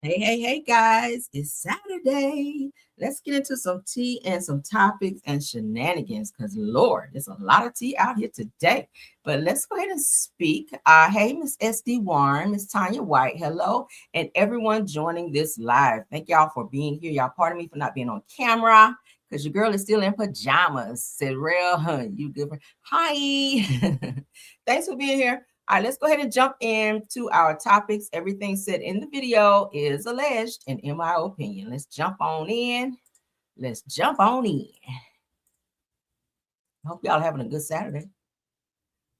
Hey, guys, it's Saturday. Let's get into some tea and some topics and shenanigans because, Lord, there's a lot of tea out here today. But let's go ahead and speak. Hey, Miss SD Warren, Miss Tanya White, hello, and everyone joining this live. Thank y'all for being here. Y'all, pardon me for not being on camera because your girl is still in pajamas. Said, real, you good. Hi. Thanks for being here. All right, let's go ahead and jump into our topics. Everything said in the video is alleged and in my opinion. Let's jump on in. Hope y'all having a good Saturday.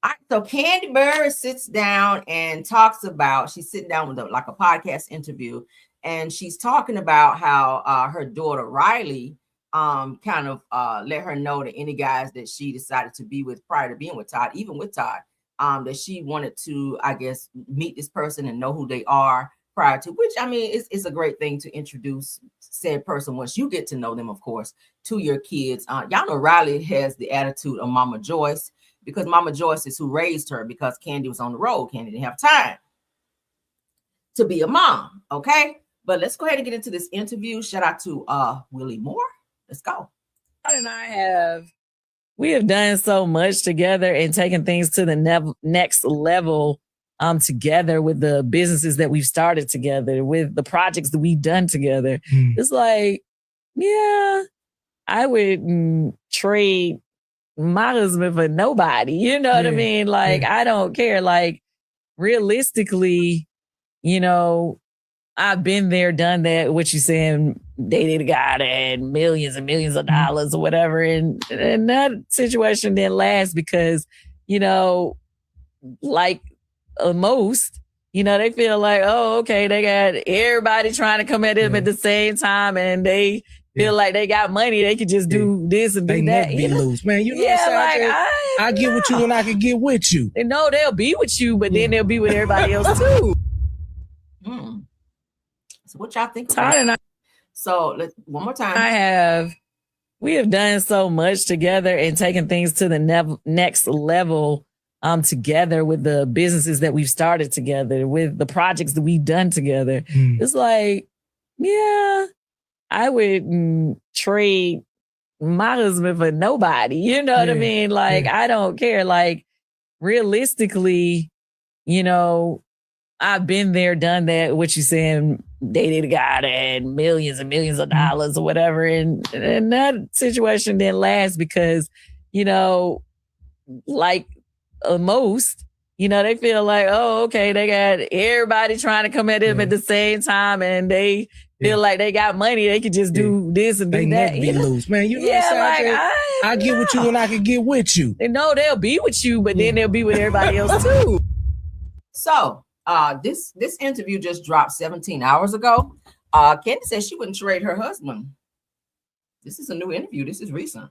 All right, so Candy Bird sits down and talks about, she's sitting down with a podcast interview, and she's talking about how her daughter Riley kind of let her know that any guys that she decided to be with prior to being with Todd, even with Todd, that she wanted to, I guess, meet this person and know who they are prior to, which, I mean, it's a great thing to introduce said person once you get to know them, of course, to your kids. Y'all know Riley has the attitude of Mama Joyce because Mama Joyce is who raised her because Candy was on the road. Candy didn't have time to be a mom, okay? But let's go ahead and get into this interview. Shout out to Willie Moore. Let's go. We have done so much together and taken things to the next level together with the businesses that we've started together, with the projects that we've done together. It's like, yeah, I would trade my husband for nobody. You know what I mean? Like, I don't care. Like, realistically, you know, I've been there, done that. What you saying? Dated a guy that had millions and millions of dollars or whatever, and that situation didn't last because, you know, like most, you know, they feel like, oh, okay, they got everybody trying to come at them at the same time, and they feel like they got money, they could just do this and do that. They never be loose, man. You know what I'm saying? I get with you and I can get with you. They know they'll be with you, but then they'll be with everybody else too. So what y'all think? Todd and I. So let's one more time. We have done so much together and taken things to the next level together with the businesses that we've started together, with the projects that we've done together. It's like, yeah, I would trade my husband for nobody. You know what I mean? Like, I don't care. Like, realistically, you know, I've been there, done that. What you saying? Dated a guy that had millions and millions of dollars or whatever, and that situation didn't last because, you know, like most, you know, they feel like, oh, okay, they got everybody trying to come at them at the same time, and they feel like they got money, they could just do this and do that. They never be loose, man. You know what I'm saying? Like, I get with you and I can get with you. They know they'll be with you, but then they'll be with everybody else too. So this interview just dropped 17 hours ago. Candy says she wouldn't trade her husband. This is a new interview. This is recent.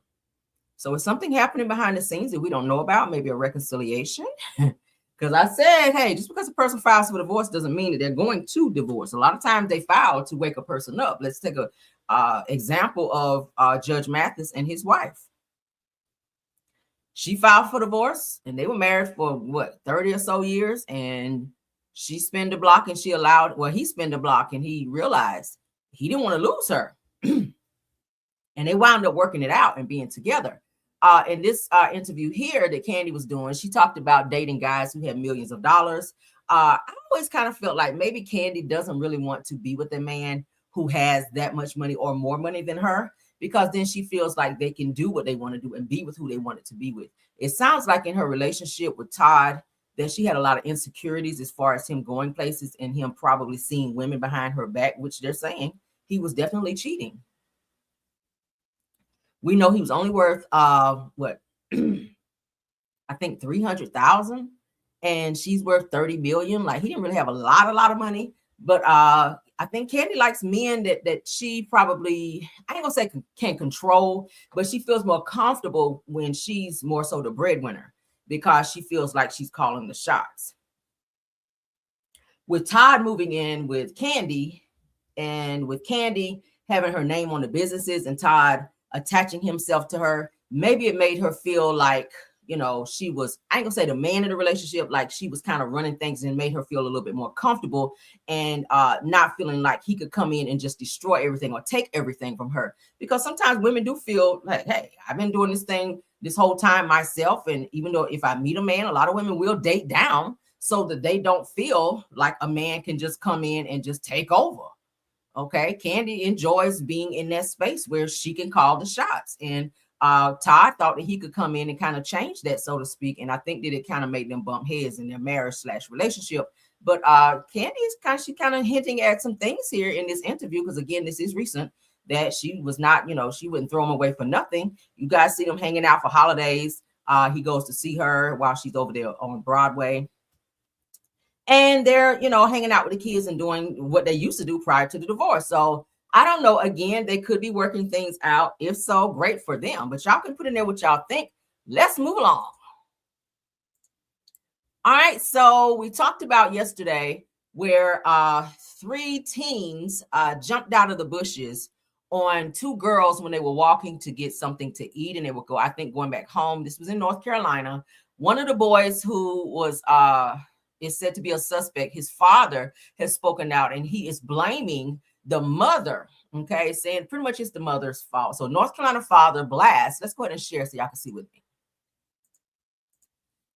So is something happening behind the scenes that we don't know about? Maybe a reconciliation? Because I said, hey, just because a person files for divorce doesn't mean that they're going to divorce. A lot of times they file to wake a person up. Let's take a example of Judge Mathis and his wife. She filed for divorce and they were married for 30 or so years, and she spun the block and he spun the block and he realized he didn't want to lose her. And they wound up working it out and being together. In this interview here that Candy was doing, she talked about dating guys who had millions of dollars. I always kind of felt like maybe Candy doesn't really want to be with a man who has that much money or more money than her, because then she feels like they can do what they want to do and be with who they wanted to be with. It sounds like in her relationship with Todd that she had a lot of insecurities as far as him going places and him probably seeing women behind her back, which they're saying he was definitely cheating. We know he was only worth I think 300,000, and she's worth 30 million. Like, he didn't really have a lot of money, but I think Candy likes men that she probably, I ain't gonna say can control, but she feels more comfortable when she's more so the breadwinner, because she feels like she's calling the shots. With Todd moving in with Candy, and with Candy having her name on the businesses and Todd attaching himself to her, maybe it made her feel like you know, she was, I ain't gonna say the man in the relationship, like she was kind of running things and made her feel a little bit more comfortable and not feeling like he could come in and just destroy everything or take everything from her. Because sometimes women do feel like, hey, I've been doing this thing this whole time myself. And even though if I meet a man, a lot of women will date down so that they don't feel like a man can just come in and just take over. Okay. Candy enjoys being in that space where she can call the shots. And Todd thought that he could come in and kind of change that, so to speak. And I think that it kind of made them bump heads in their marriage / relationship. But Candy is kind of hinting at some things here in this interview, because again, this is recent, that she was not, you know, she wouldn't throw him away for nothing. You guys see them hanging out for holidays. He goes to see her while she's over there on Broadway. And they're, you know, hanging out with the kids and doing what they used to do prior to the divorce. So I don't know. Again, they could be working things out. If so, great for them. But y'all can put in there what y'all think. Let's move along. All right. So we talked about yesterday where 3 teens jumped out of the bushes on 2 girls when they were walking to get something to eat. And they would go, I think, going back home. This was in North Carolina. One of the boys who was is said to be a suspect, his father has spoken out and he is blaming the mother, okay, saying pretty much it's the mother's fault. So North Carolina father blast. Let's go ahead and share so y'all can see with me.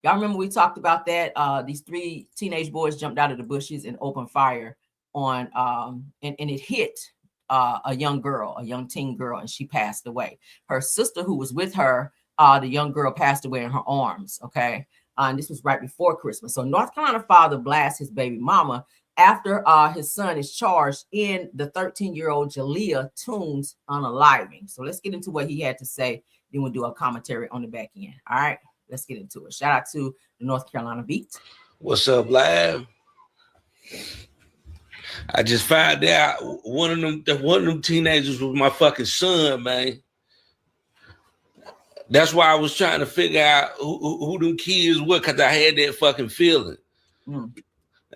Y'all remember we talked about that? These 3 teenage boys jumped out of the bushes and opened fire on, and it hit a young girl, a young teen girl, and she passed away. Her sister who was with her, the young girl passed away in her arms, okay? And this was right before Christmas. So North Carolina father blasts his baby mama after his son is charged in the 13-year-old Jalea Toombs unaliving. So let's get into what he had to say. Then we'll do a commentary on the back end. All right, let's get into it. Shout out to the North Carolina Beat. What's up, live? I just found out one of them teenagers was my fucking son, man. That's why I was trying to figure out who them kids were, because I had that fucking feeling.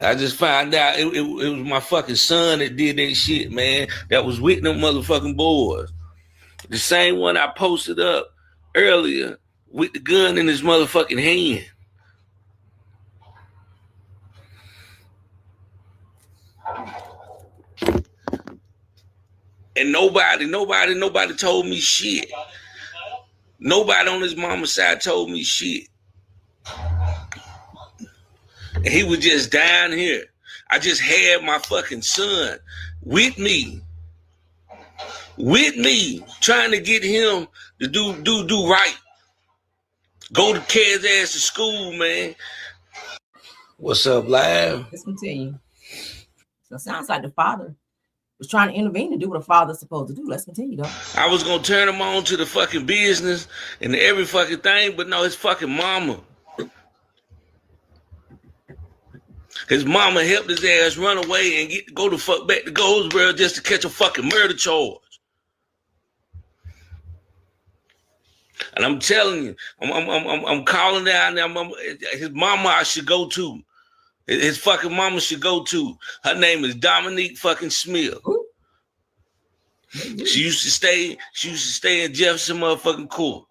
I just found out it was my fucking son that did that shit, man. That was with them motherfucking boys. The same one I posted up earlier with the gun in his motherfucking hand. And nobody told me shit. Nobody on his mama's side told me shit. And he was just down here. I just had my fucking son with me, trying to get him to do right. Go to Kid's ass to school, man. What's up, live? Let's continue. So it sounds like the father was trying to intervene to do what a father's supposed to do. Let's continue, though. I was gonna turn him on to the fucking business and every fucking thing, but no, his fucking mama. His mama helped his ass run away and go the fuck back to Goldsboro just to catch a fucking murder charge. And I'm telling you, I'm calling down there. His mama I should go to. His fucking mama should go to. Her name is Dominique fucking Smith. Ooh. She used to stay in Jefferson motherfucking Court.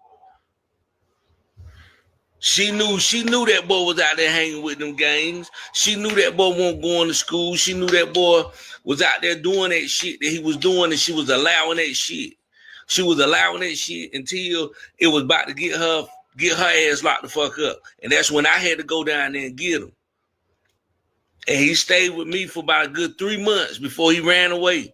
She knew that boy was out there hanging with them gangs. She knew that boy wasn't going to school. She knew that boy was out there doing that shit that he was doing, and she was allowing that shit. She was allowing that shit until it was about to get her ass locked the fuck up. And that's when I had to go down there and get him. And he stayed with me for about a good 3 months before he ran away.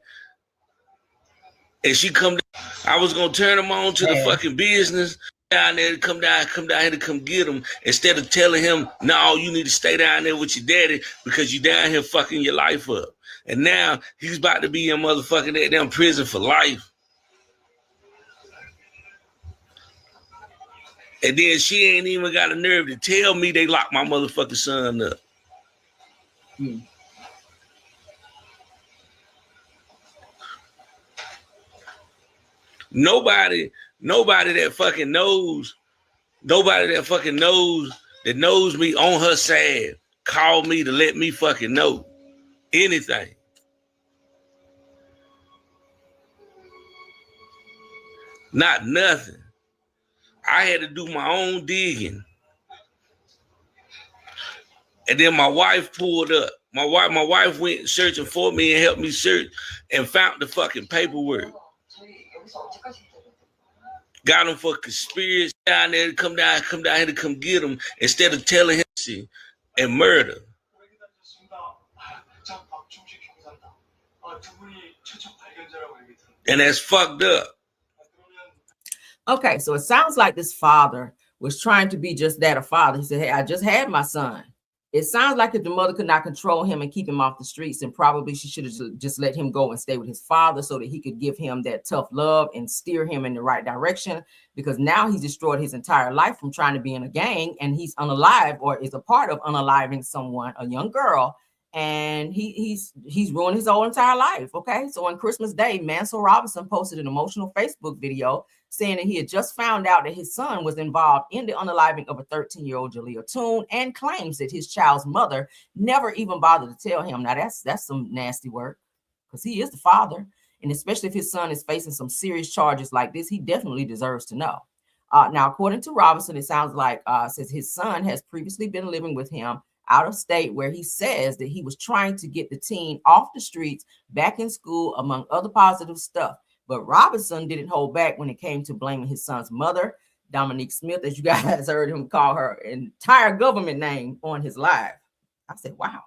And she come down. I was gonna turn him on to the fucking business down there to come down here to come get him, instead of telling him, no, you need to stay down there with your daddy because you down here fucking your life up. And now he's about to be in motherfucking that damn prison for life. And then she ain't even got a nerve to tell me they locked my motherfucking son up. Nobody that fucking knows, that knows me on her side called me to let me fucking know anything. Not nothing. I had to do my own digging. And then my wife pulled up. My wife went searching for me and helped me search and found the fucking paperwork. Got him for conspiracy down there to come down here to come get him instead of telling him shit and murder. And that's fucked up. Okay, so it sounds like this father was trying to be just that, a father. He said, hey, I just had my son. It sounds like if the mother could not control him and keep him off the streets, then probably she should have just let him go and stay with his father so that he could give him that tough love and steer him in the right direction, because now he's destroyed his entire life from trying to be in a gang, and he's unalive or is a part of unaliving someone, a young girl, and he's ruined his whole entire life. Okay, so on Christmas Day, Mansell Robinson posted an emotional Facebook video saying that he had just found out that his son was involved in the unaliving of a 13-year-old Jalea Toon, and claims that his child's mother never even bothered to tell him. Now that's some nasty work, because he is the father, and especially if his son is facing some serious charges like this, he definitely deserves to know. Now, according to Robinson, it sounds like says his son has previously been living with him out of state, where he says that he was trying to get the teen off the streets, back in school, among other positive stuff. But Robinson didn't hold back when it came to blaming his son's mother, Dominique Smith, as you guys heard him call her entire government name on his live. I said, wow.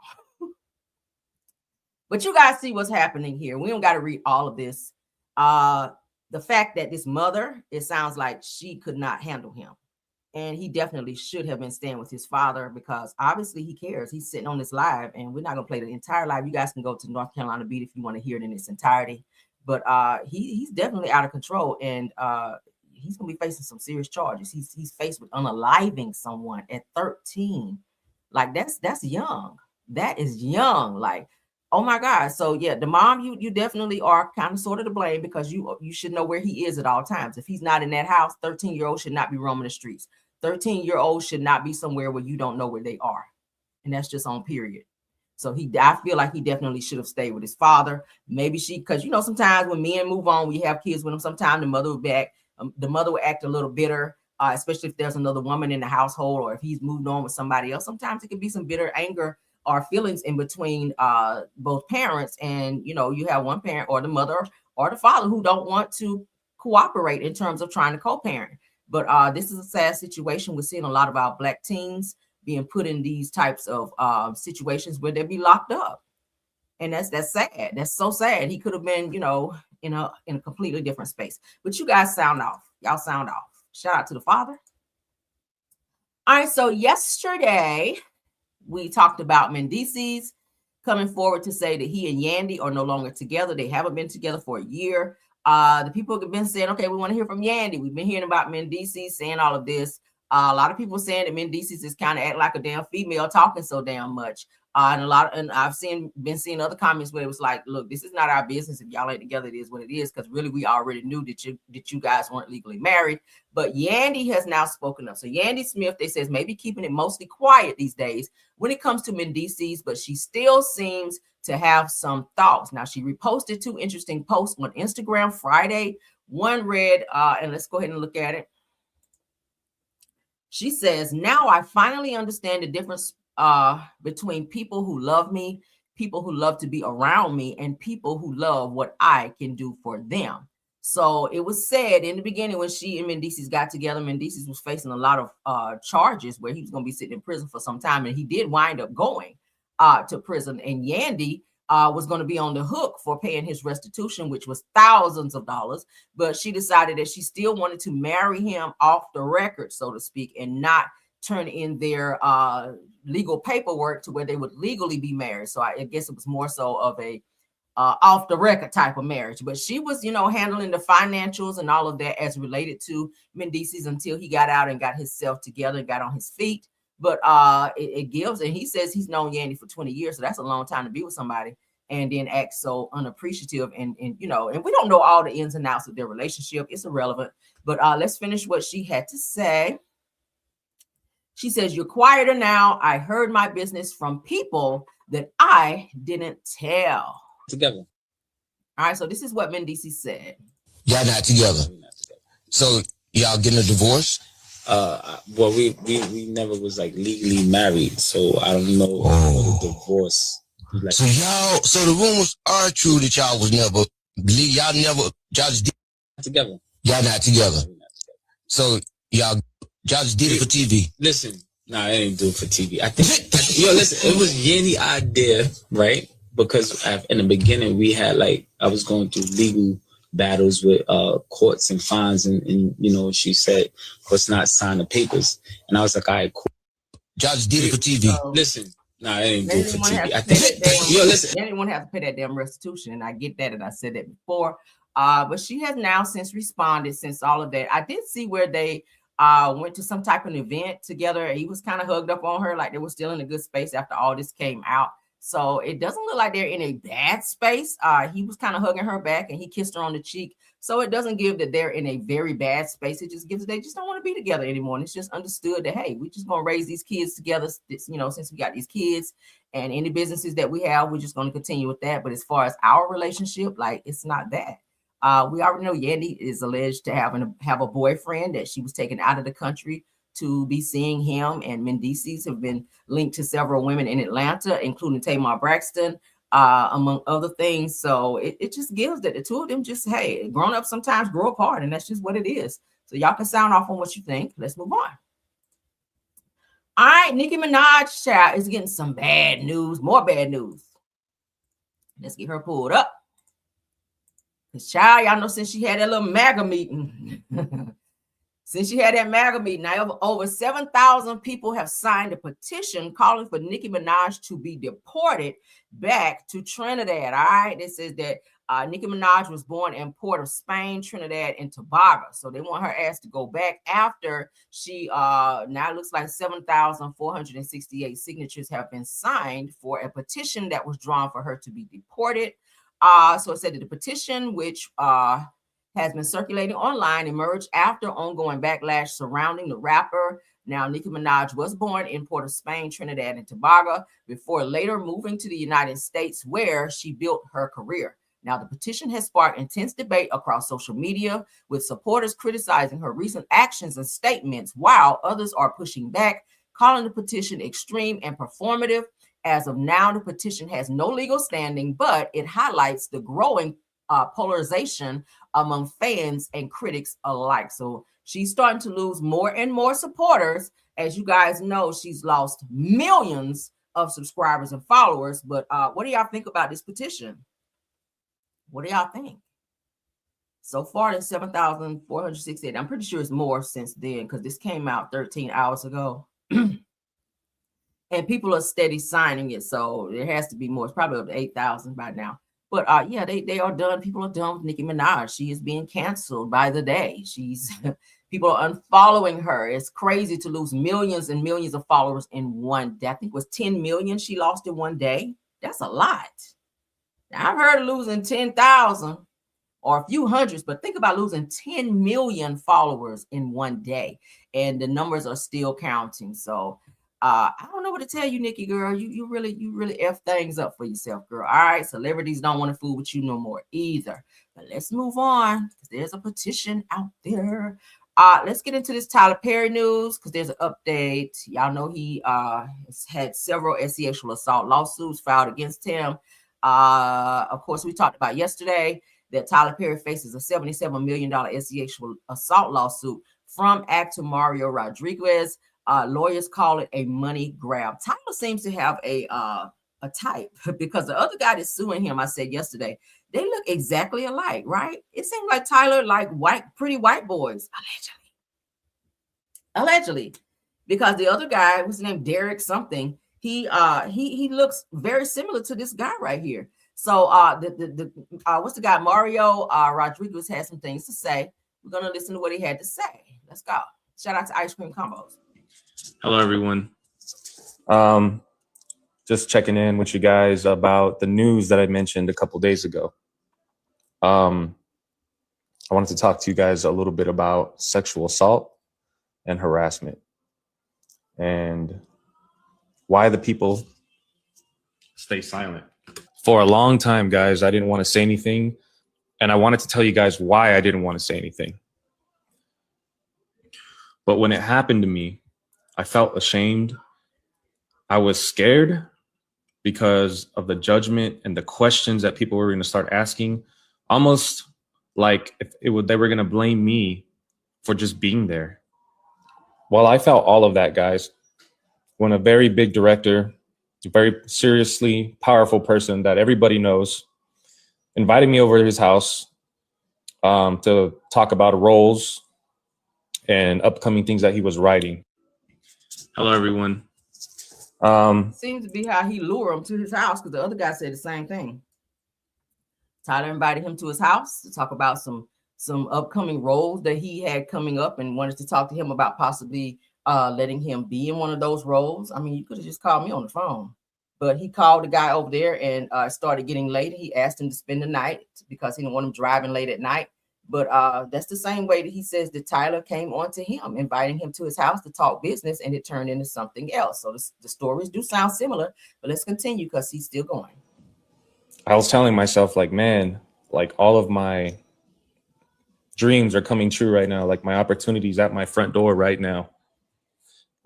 But you guys see what's happening here. We don't got to read all of this. The fact that this mother, it sounds like she could not handle him. And he definitely should have been staying with his father, because obviously he cares. He's sitting on this live, and we're not going to play the entire live. You guys can go to North Carolina Beat if you want to hear it in its entirety. But he's definitely out of control, and he's going to be facing some serious charges. He's faced with unaliving someone at 13. Like, that's young. That is young. Like, oh my God. So yeah, the mom, you definitely are kind of sort of to blame, because you should know where he is at all times. If he's not in that house, 13-year-old should not be roaming the streets. 13-year-old should not be somewhere where you don't know where they are. And that's just on period. So I feel like he definitely should have stayed with his father. Maybe because sometimes when men move on, we have kids with them. Sometimes the mother will act a little bitter, especially if there's another woman in the household, or if he's moved on with somebody else. Sometimes it can be some bitter anger or feelings in between both parents, and you have one parent, or the mother or the father, who don't want to cooperate in terms of trying to co-parent. But this is a sad situation. We're seeing a lot of our Black teens being put in these types of situations where they'll be locked up. And that's sad. That's so sad. He could have been, in a completely different space. But you guys sound off. Y'all sound off. Shout out to the father. All right. So yesterday we talked about Mendices coming forward to say that he and Yandy are no longer together. They haven't been together for a year. The people have been saying, okay, we want to hear from Yandy. We've been hearing about Mendices saying all of this. A lot of people saying that Mendices is kind of act like a damn female, talking so damn much. And I've been seeing other comments where it was like, look, this is not our business. If y'all ain't together, it is what it is. Because really, we already knew that you guys weren't legally married. But Yandy has now spoken up. So Yandy Smith, they says, maybe keeping it mostly quiet these days when it comes to Mendices, but she still seems to have some thoughts. Now, she reposted 2 interesting posts on Instagram Friday. One read, and let's go ahead and look at it. She says, now I finally understand the difference between people who love me, people who love to be around me, and people who love what I can do for them. So it was said in the beginning when she and Mendices got together, Mendices was facing a lot of charges where he was going to be sitting in prison for some time. And he did wind up going to prison. And Yandy was going to be on the hook for paying his restitution, which was thousands of dollars. But she decided that she still wanted to marry him off the record, so to speak, and not turn in their legal paperwork to where they would legally be married. So I guess it was more so of a off the record type of marriage. But she was, handling the financials and all of that as related to Mendices until he got out and got himself together and got on his feet. But it gives, and he says he's known Yandy for 20 years. So that's a long time to be with somebody and then act so unappreciative. And and we don't know all the ins and outs of their relationship. It's irrelevant. But let's finish what she had to say. She says, you're quieter now. I heard my business from people that I didn't tell. Together. All right. So this is what Mendices said. Y'all not together. So y'all getting a divorce? Well, we never was like legally married, so I don't know what a divorce. Like. So the rumors are true that y'all just did together. Y'all not together. So y'all just did it for TV. Listen, I didn't do it for TV. I think listen, it was Yenny's idea, right? Because in the beginning we had I was going through legal battles with courts and fines, and she said, let's not sign the papers, and I was like, all right, cool. Y'all just did it for TV. Listen. I didn't do it for TV. Listen. They didn't want to have to pay that damn restitution, and I get that, and I said that before. But she has now since responded since all of that. I did see where they went to some type of event together. He was kind of hugged up on her, like they were still in a good space after all this came out. So it doesn't look like they're in a bad space. He was kind of hugging her back, and he kissed her on the cheek. So it doesn't give that they're in a very bad space. It just gives they just don't want to be together anymore. And it's just understood that, hey, we're just going to raise these kids together, since we got these kids, and any businesses that we have, we're just going to continue with that. But as far as our relationship, it's not that. We already know Yandy is alleged to have a boyfriend that she was taken out of the country to be seeing him, and Mendices have been linked to several women in Atlanta, including Tamar Braxton, among other things. So it just gives that the two of them just, hey, grown up sometimes grow apart, and that's just what it is. So y'all can sound off on what you think. Let's move on. All right, Nicki Minaj child is getting some bad news, more bad news. Let's get her pulled up. Because child, y'all know since she had that little MAGA meeting, now over 7,000 people have signed a petition calling for Nicki Minaj to be deported back to Trinidad. All right, this says that Nicki Minaj was born in Port of Spain, Trinidad and Tobago. So they want her ass to go back after she, now it looks like 7,468 signatures have been signed for a petition that was drawn for her to be deported. So it said that the petition, which has been circulating online, emerged after ongoing backlash surrounding the rapper. Now, Nicki Minaj was born in Port of Spain, Trinidad and Tobago, before later moving to the United States, where she built her career. Now, the petition has sparked intense debate across social media, with supporters criticizing her recent actions and statements, while others are pushing back, calling the petition extreme and performative. As of now, the petition has no legal standing, but it highlights the growing polarization among fans and critics alike. So she's starting to lose more and more supporters. As you guys know, she's lost millions of subscribers and followers. But what do y'all think about this petition? What do y'all think? So far, there's 7,468. I'm pretty sure it's more since then, because this came out 13 hours ago. And people are steady signing it. So there has to be more. It's probably up to 8,000 by now. But yeah, they are done. People are done with Nicki Minaj. She is being canceled by the day. People are unfollowing her. It's crazy to lose millions and millions of followers in one day. I think it was 10 million she lost in one day. That's a lot. Now, I've heard of losing 10,000 or a few hundreds, but think about losing 10 million followers in one day. And the numbers are still counting. So I don't know what to tell you, Nicki girl. You really F things up for yourself, girl. All right, celebrities don't want to fool with you no more either. But let's move on, because there's a petition out there. Let's get into this Tyler Perry news, because there's an update. Y'all know he has had several sexual assault lawsuits filed against him. Of course, we talked about yesterday that Tyler Perry faces a $77 million sexual assault lawsuit from actor Mario Rodriguez. Lawyers call it a money grab. Tyler seems to have a type, because the other guy that's suing him, I said yesterday, they look exactly alike, right? It seems like Tyler like pretty white boys, allegedly, because the other guy, what's his name, Derek something, he looks very similar to this guy right here. So what's the guy, Mario Rodriguez, had some things to say. We're gonna listen to what he had to say. Let's go. Shout out to Ice Cream Combos. Hello, everyone. Just checking in with you guys about the news that I mentioned a couple days ago. I wanted to talk to you guys a little bit about sexual assault and harassment, and why the people stay silent. For a long time, guys, I didn't want to say anything, and I wanted to tell you guys why I didn't want to say anything. But when it happened to me, I felt ashamed. I was scared because of the judgment and the questions that people were going to start asking, almost like if they were going to blame me for just being there. Well, I felt all of that, guys, when a very big director, a very seriously powerful person that everybody knows, invited me over to his house to talk about roles and upcoming things that he was writing. Hello, everyone. Seems to be how he lured him to his house, because the other guy said the same thing. Tyler invited him to his house to talk about some upcoming roles that he had coming up, and wanted to talk to him about possibly letting him be in one of those roles. I mean, you could have just called me on the phone, but he called the guy over there, and started getting late. He asked him to spend the night because he didn't want him driving late at night. But that's the same way that he says that Tyler came on to him, inviting him to his house to talk business, and it turned into something else. So the stories do sound similar, but let's continue because he's still going. I was telling myself, like, man, like all of my dreams are coming true right now. Like my opportunities at my front door right now.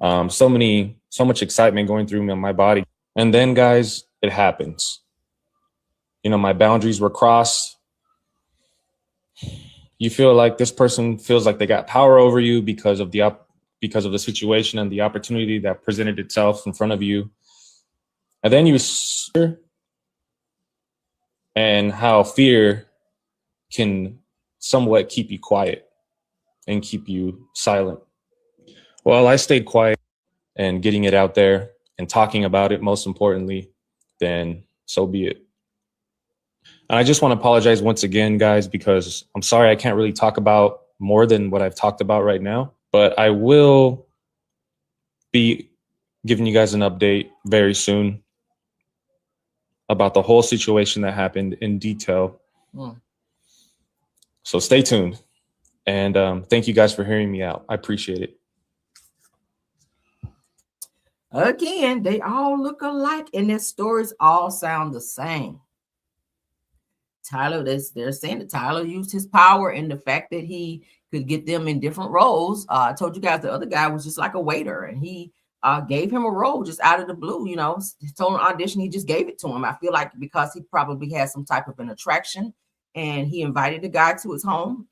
So much excitement going through my body. And then, guys, it happens. You know, my boundaries were crossed. You feel like this person feels like they got power over you because of the situation and the opportunity that presented itself in front of you. And then you and how fear can somewhat keep you quiet and keep you silent. Well, I stayed quiet and getting it out there and talking about it, most importantly, then so be it. And I just want to apologize once again, guys, because I'm sorry I can't really talk about more than what I've talked about right now, but I will be giving you guys an update very soon about the whole situation that happened in detail. So stay tuned. And thank you guys for hearing me out. I appreciate it. Again, they all look alike and their stories all sound the same. Tyler, they're saying that Tyler used his power and the fact that he could get them in different roles. I told you guys the other guy was just like a waiter, and he gave him a role just out of the blue. You know, he told him audition, he just gave it to him. I feel like because he probably had some type of an attraction, and he invited the guy to his home.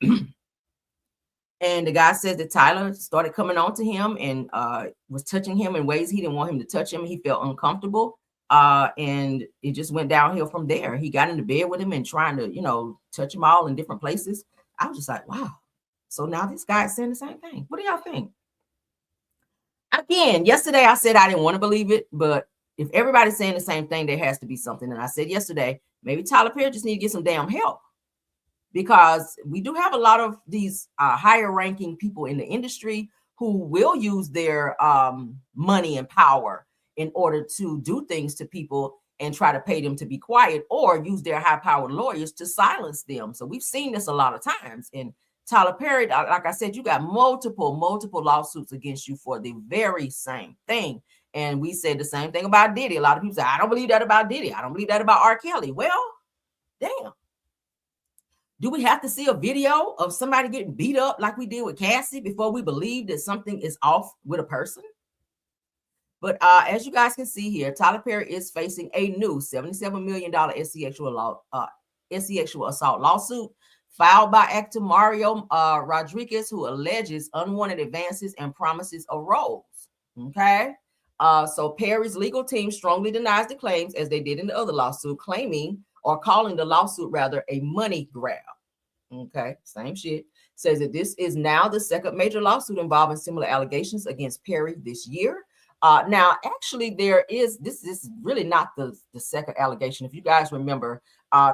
And the guy said that Tyler started coming on to him and was touching him in ways he didn't want him to touch him. He felt uncomfortable. And it just went downhill from there. He got into bed with him and trying to, you know, touch him all in different places. I was just like, wow. So now this guy is saying the same thing. What do y'all think? Again, yesterday I said I didn't want to believe it, but if everybody's saying the same thing, there has to be something. And I said yesterday, maybe Tyler Perry just need to get some damn help, because we do have a lot of these higher ranking people in the industry who will use their money and power in order to do things to people and try to pay them to be quiet, or use their high-powered lawyers to silence them. So we've seen this a lot of times. And Tyler Perry, like I said, you got multiple lawsuits against you for the very same thing. And we said the same thing about Diddy. A lot of people say, I don't believe that about Diddy. I don't believe that about R. Kelly. Well, damn. Do we have to see a video of somebody getting beat up like we did with Cassie before we believe that something is off with a person? But as you guys can see here, Tyler Perry is facing a new $77 million sexual assault lawsuit filed by actor Mario Rodriguez, who alleges unwanted advances and promises of roles. Okay. So Perry's legal team strongly denies the claims, as they did in the other lawsuit, calling the lawsuit rather a money grab. Okay, same shit. Says that this is now the second major lawsuit involving similar allegations against Perry this year. Now, actually, this is really not the second allegation. If you guys remember,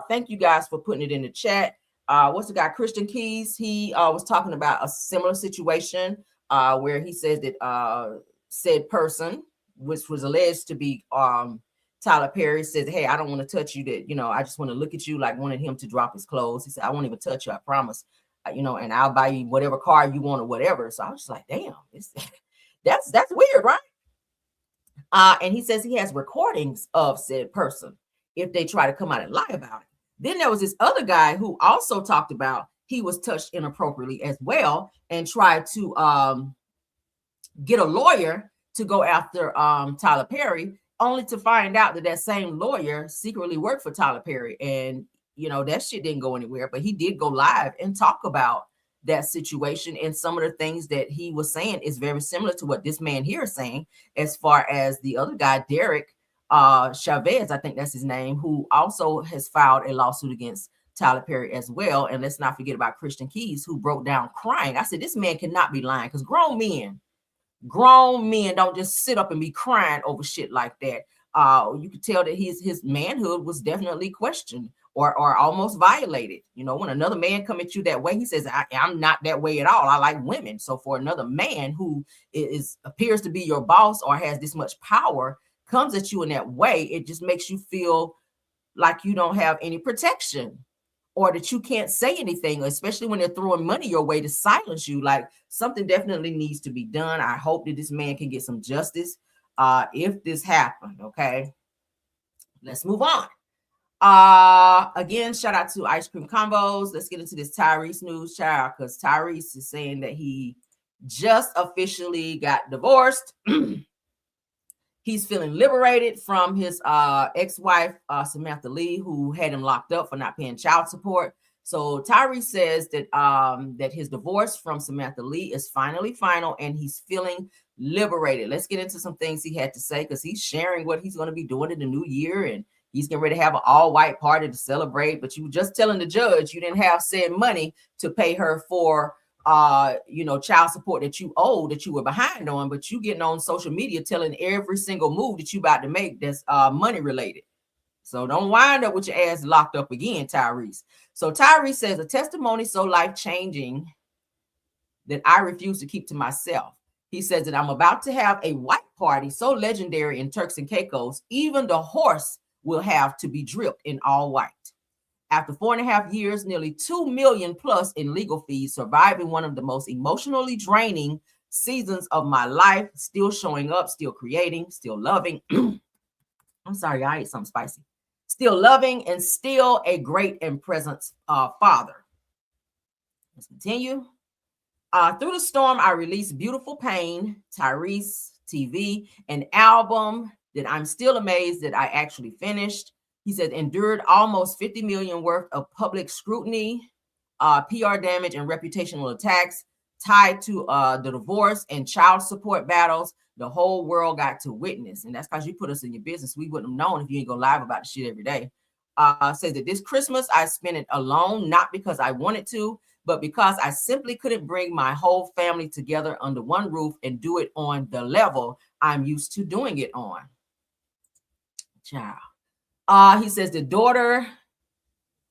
thank you guys for putting it in the chat. What's the guy, Christian Keys? He was talking about a similar situation where he says that said person, which was alleged to be Tyler Perry, says, hey, I don't want to touch you. That, you know, I just want to look at you, like wanted him to drop his clothes. He said, I won't even touch you, I promise. You know, and I'll buy you whatever car you want or whatever. So I was just like, damn, that's weird, right? And he says he has recordings of said person if they try to come out and lie about it. Then there was this other guy who also talked about he was touched inappropriately as well and tried to get a lawyer to go after Tyler Perry, only to find out that that same lawyer secretly worked for Tyler Perry. And, you know, that shit didn't go anywhere, but he did go live and talk about that situation. And some of the things that he was saying is very similar to what this man here is saying, as far as the other guy, Derek Chavez, I think that's his name, who also has filed a lawsuit against Tyler Perry as well. And let's not forget about Christian Keys, who broke down crying. I said, this man cannot be lying, because grown men don't just sit up and be crying over shit like that. You could tell that his manhood was definitely questioned or almost violated. You know, when another man come at you that way, he says, I'm not that way at all. I like women. So for another man who appears to be your boss or has this much power comes at you in that way, it just makes you feel like you don't have any protection, or that you can't say anything, especially when they're throwing money your way to silence you. Like, something definitely needs to be done. I hope that this man can get some justice if this happened. Okay, let's move on. Again, shout out to Ice Cream Combos. Let's get into this Tyrese news, child, because Tyrese is saying that he just officially got divorced. He's feeling liberated from his ex-wife, Samantha Lee, who had him locked up for not paying child support. So Tyrese says that that his divorce from Samantha Lee is finally final, and he's feeling liberated. Let's get into some things he had to say, because he's sharing what he's going to be doing in the new year, and he's getting ready to have an all-white party to celebrate. But you were just telling the judge you didn't have said money to pay her for you know, child support that you owe, that you were behind on, but you getting on social media telling every single move that you about to make that's money related. So don't wind up with your ass locked up again, Tyrese. So Tyrese says, a testimony so life-changing that I refuse to keep to myself. He says that I'm about to have a white party so legendary in Turks and Caicos, even the horse will have to be dripped in all white. After 4.5 years, nearly $2 million plus in legal fees, surviving one of the most emotionally draining seasons of my life, still showing up, still creating, still loving. I'm sorry, I ate something spicy. Still loving and still a great and present father. Let's continue. Through the storm, I released Beautiful Pain, Tyrese TV, an album that I'm still amazed that I actually finished. He said, endured almost 50 million worth of public scrutiny, PR damage, and reputational attacks tied to the divorce and child support battles the whole world got to witness. And that's because you put us in your business. We wouldn't have known if you ain't go live about the shit every day. Says that this Christmas, I spent it alone, not because I wanted to, but because I simply couldn't bring my whole family together under one roof and do it on the level I'm used to doing it on. Child. He says the daughter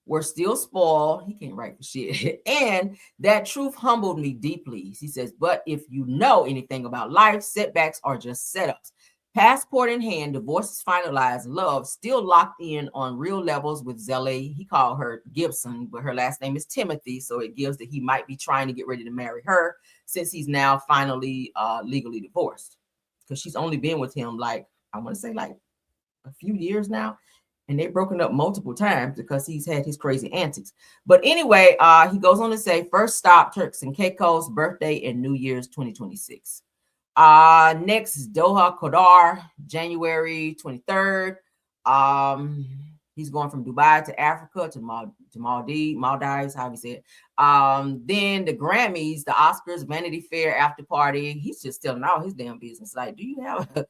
were still spoiled. He can't write for shit. And that truth humbled me deeply. He says, but if you know anything about life, setbacks are just setups. Passport in hand, divorce is finalized, love still locked in on real levels with Zelly. He called her Gibson, but her last name is Timothy. So it gives that he might be trying to get ready to marry her since he's now finally legally divorced. Because she's only been with him like, I want to say like a few years now. And they've broken up multiple times because he's had his crazy antics. But anyway, he goes on to say, first stop, Turks and Caicos, birthday and New Year's 2026. Next, Doha, Qatar, January 23rd. He's going from Dubai to Africa to Maldives, how you say it. Then the Grammys, the Oscars, Vanity Fair after party. He's just telling all his damn business. Like, do you have a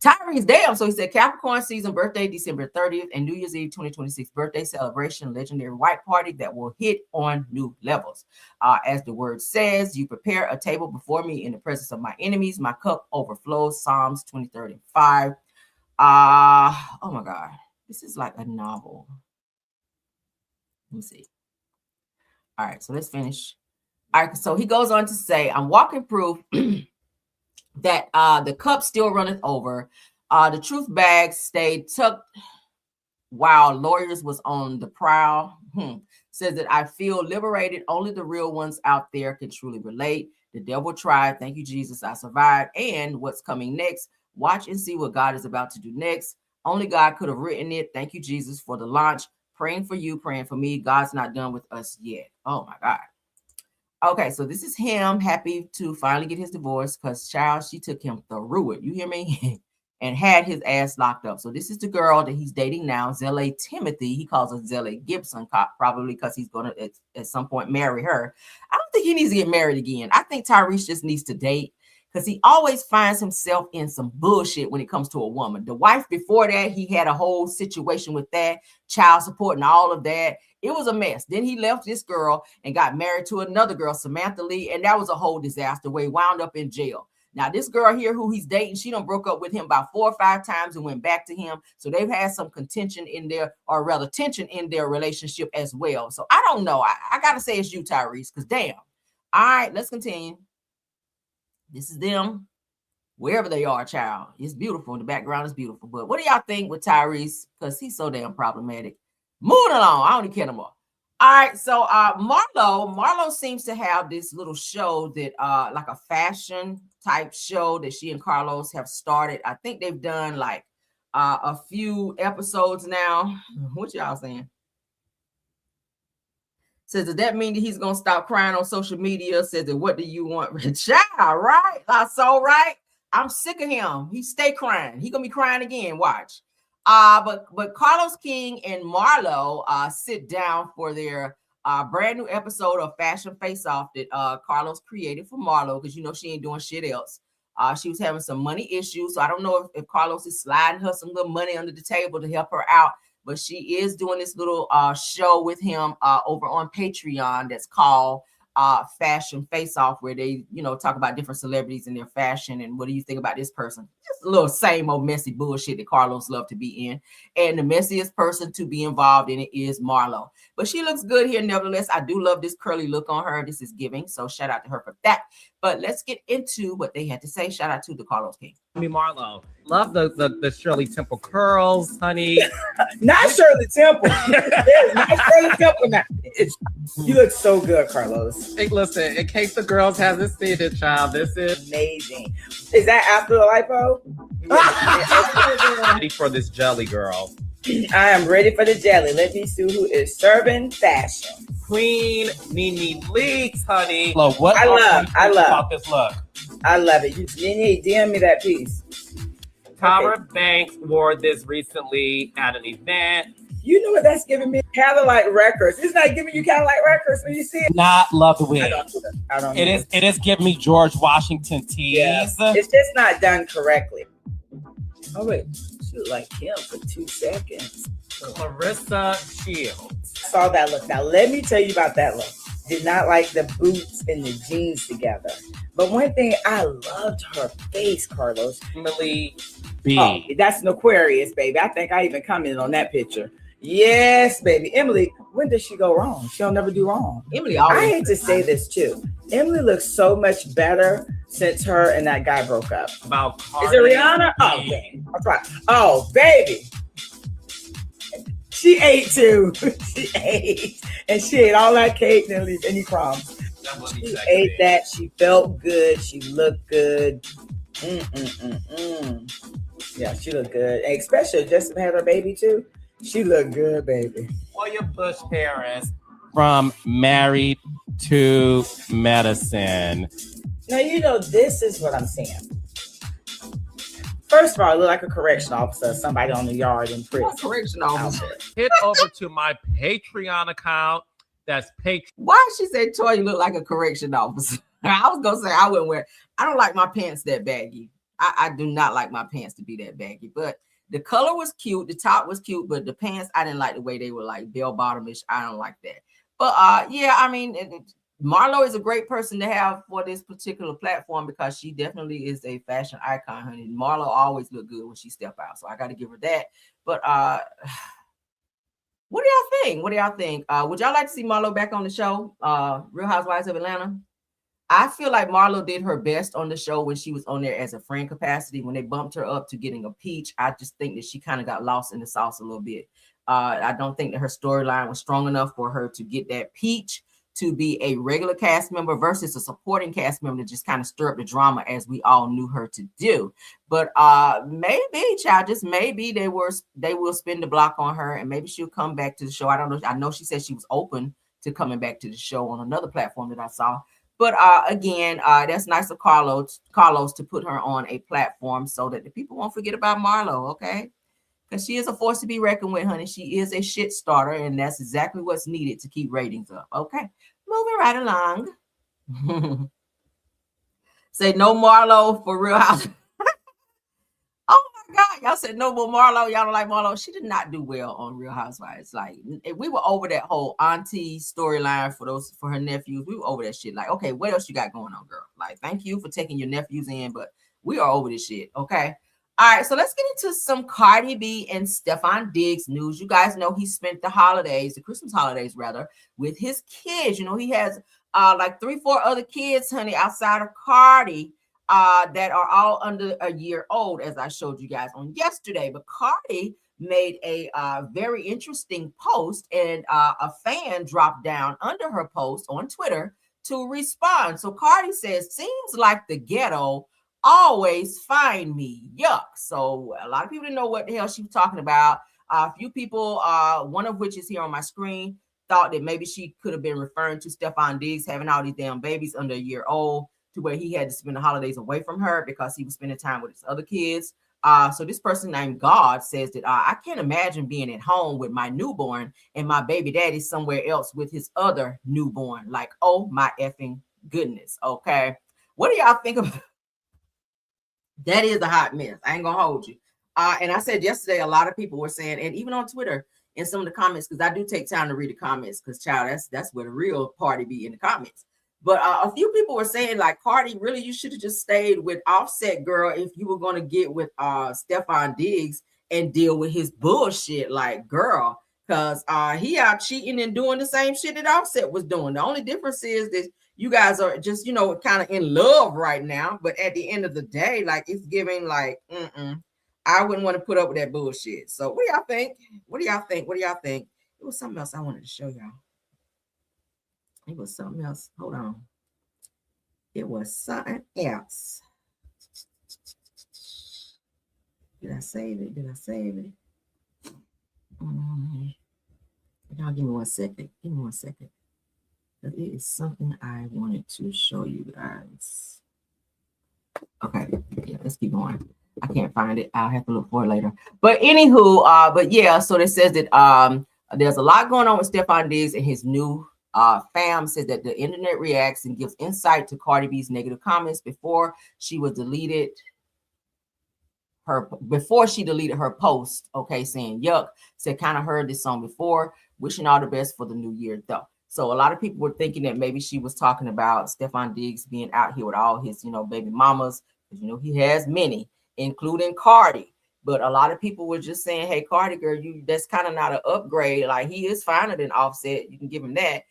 Tyrese, damn. So he said Capricorn season, birthday December 30th, and New Year's Eve 2026 birthday celebration, legendary white party that will hit on new levels. As the word says, you prepare a table before me in the presence of my enemies. My cup overflows. Psalms 23:5. Oh my God. This is like a novel. Let me see. All right, so let's finish. All right, so he goes on to say, I'm walking proof that the cup still runneth over. The truth bag stayed tucked while lawyers was on the prowl. Says that I feel liberated. Only the real ones out there can truly relate. The devil tried. Thank you, Jesus. I survived. And what's coming next? Watch and see what God is about to do next. Only God could have written it. Thank you, Jesus, for the launch. Praying for you, praying for me. God's not done with us yet. Oh my God. Okay, so this is him happy to finally get his divorce because child, she took him through it. You hear me? And had his ass locked up. So this is the girl that he's dating now, Zelle Timothy. He calls her Zelle Gibson, probably because he's going to at some point marry her. I don't think he needs to get married again. I think Tyrese just needs to date because he always finds himself in some bullshit when it comes to a woman. The wife before that, he had a whole situation with that, child support and all of that. It was a mess. Then he left this girl and got married to another girl, Samantha Lee, and that was a whole disaster where he wound up in jail. Now, this girl here who he's dating, she done broke up with him about 4 or 5 times and went back to him. So they've had some contention in their, or rather tension in their relationship as well. So I don't know. I got to say it's you, Tyrese, because damn. All right, let's continue. This is them. Wherever they are, child. It's beautiful. The background is beautiful. But what do y'all think with Tyrese? Because he's so damn problematic. Moving along. I don't even care no more. All right, so Marlo seems to have this little show that like a fashion type show that she and Carlos have started. I think they've done like a few episodes now. What y'all saying? Says, does that mean that he's gonna stop crying on social media? Says that, what do you want? Child, right? That's all right. I'm sick of him. He stay crying. He gonna be crying again. Watch. But Carlos King and Marlo sit down for their brand new episode of Fashion Face Off that Carlos created for Marlo, because you know she ain't doing shit else. She was having some money issues, so I don't know if Carlos is sliding her some little money under the table to help her out. But she is doing this little show with him over on Patreon that's called Fashion Face Off, where they, you know, talk about different celebrities and their fashion and what do you think about this person. Just a little same old messy bullshit that Carlos loved to be in. And the messiest person to be involved in it is Marlo. But she looks good here nevertheless. I do love this curly look on her. This is giving, so shout out to her for that. But let's get into what they had to say. Shout out to the Carlos King. Me Marlo. Love the Shirley Temple curls, honey. Not Shirley Temple. Not Shirley Temple now. You look so good, Carlos. Hey, listen, in case the girls haven't seen it, child, this is amazing. Is that after the lipo? ready for this jelly, girl. I am ready for the jelly. Let me see who is serving fashion. Queen Nene Leakes, honey. Look, what I love about this look. I love it. You need DM me that piece. Tyra Banks wore this recently at an event. You know what that's giving me? Cadillac Records. It's not giving you Cadillac Records when you see it. Not love the wig. I don't. It is giving me George Washington tease. Yeah. It's just not done correctly. Oh wait, she looked like him for 2 seconds. Clarissa Shields. Saw that look. Now let me tell you about that look. Did not like the boots and the jeans together. But one thing, I loved her face, Carlos. Emily B. Oh, that's an Aquarius, baby. I think I even commented on that picture. Yes, baby. Emily, when does she go wrong? She'll never do wrong. Emily always. I hate to say this too. Emily looks so much better since her and that guy broke up. About Is it Rihanna? Oh, okay. That's right. Oh, baby. She ate too. She ate. And she ate all that cake and didn't leave any crumbs. She ate that. She felt good. She looked good. Yeah, she looked good. And especially Justin had her baby too. She looked good, baby. William Bush Harris from Married to Medicine. Now, you know, this is what I'm saying. First of all, I look like a correction officer, somebody on the yard in prison. What correction officer? Head over to my Patreon account. That's Patreon. Why she said, Toy, you look like a correction officer? I was going to say I wouldn't wear. I don't like my pants that baggy. I do not like my pants to be that baggy. But the color was cute. The top was cute. But the pants, I didn't like the way they were like bell-bottomish. I don't like that. But yeah, I mean, Marlo is a great person to have for this particular platform because she definitely is a fashion icon, honey. Marlo always look good when she step out. So I got to give her that. But what do y'all think? What do y'all think? Would y'all like to see Marlo back on the show? Real Housewives of Atlanta? I feel like Marlo did her best on the show when she was on there as a friend capacity. When they bumped her up to getting a peach, I just think that she kind of got lost in the sauce a little bit. I don't think that her storyline was strong enough for her to get that peach to be a regular cast member versus a supporting cast member to just kind of stir up the drama as we all knew her to do. But maybe, child, just maybe they will spin the block on her and maybe she'll come back to the show. I don't know. I know she said she was open to coming back to the show on another platform that I saw. But again, that's nice of Carlos to put her on a platform so that the people won't forget about Marlo, okay? Because she is a force to be reckoned with, honey. She is a shit starter, and that's exactly what's needed to keep ratings up. Okay, moving right along. Say no Marlo for Real House. Oh my God, y'all said no more Marlo. Y'all don't like Marlo. She did not do well on Real Housewives. Like, we were over that whole auntie storyline for her nephews. We were over that shit. Like, okay, what else you got going on, girl? Like, thank you for taking your nephews in, but we are over this shit. Okay. All right, so let's get into some Cardi B and Stefan Diggs news. You guys know he spent the Christmas holidays rather, with his kids. You know, he has like 3-4 other kids, honey, outside of Cardi, that are all under a year old, as I showed you guys on yesterday. But Cardi made a very interesting post, and a fan dropped down under her post on Twitter to respond. So Cardi says, seems like the ghetto always find me. Yuck. So a lot of people didn't know what the hell she was talking about. A few people, one of which is here on my screen, thought that maybe she could have been referring to Stefan Diggs having all these damn babies under a year old, to where he had to spend the holidays away from her because he was spending time with his other kids. So this person named God says that I can't imagine being at home with my newborn and my baby daddy somewhere else with his other newborn. Like, oh my effing goodness. Okay. What do y'all think about? That is a hot mess. I ain't gonna hold you. And I said yesterday, a lot of people were saying, and even on Twitter, in some of the comments, because I do take time to read the comments, because child, that's where the real party be, in the comments. But a few people were saying, like, Cardi, really, you should have just stayed with Offset, girl, if you were going to get with Stefan Diggs and deal with his bullshit. Like, girl, because he out cheating and doing the same shit that Offset was doing. The only difference is that you guys are just, you know, kind of in love right now. But at the end of the day, like, it's giving like, I wouldn't want to put up with that bullshit. So what do y'all think? What do y'all think? What do y'all think? It was something else I wanted to show y'all. It was something else. Hold on. It was something else. Did I save it? Did I save it? Y'all give me 1 second. Give me 1 second. It is something I wanted to show you guys. Okay. Yeah, let's keep going. I can't find it. I'll have to look for it later. But anywho, but yeah, so it says that there's a lot going on with Stefan Diggs and his new fam. Says that the internet reacts and gives insight to Cardi B's negative comments before she deleted her post, okay, saying yuck. Said kind of heard this song before, wishing all the best for the new year though. So a lot of people were thinking that maybe she was talking about Stefan Diggs being out here with all his, baby mamas, because he has many, including Cardi. But a lot of people were just saying, hey, Cardi girl, that's kind of not an upgrade. Like, he is finer than Offset. You can give him that.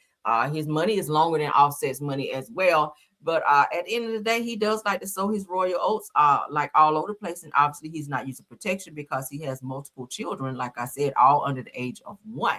His money is longer than Offset's money as well. But at the end of the day, he does like to sow his royal oats like all over the place. And obviously he's not using protection because he has multiple children, like I said, all under the age of 1,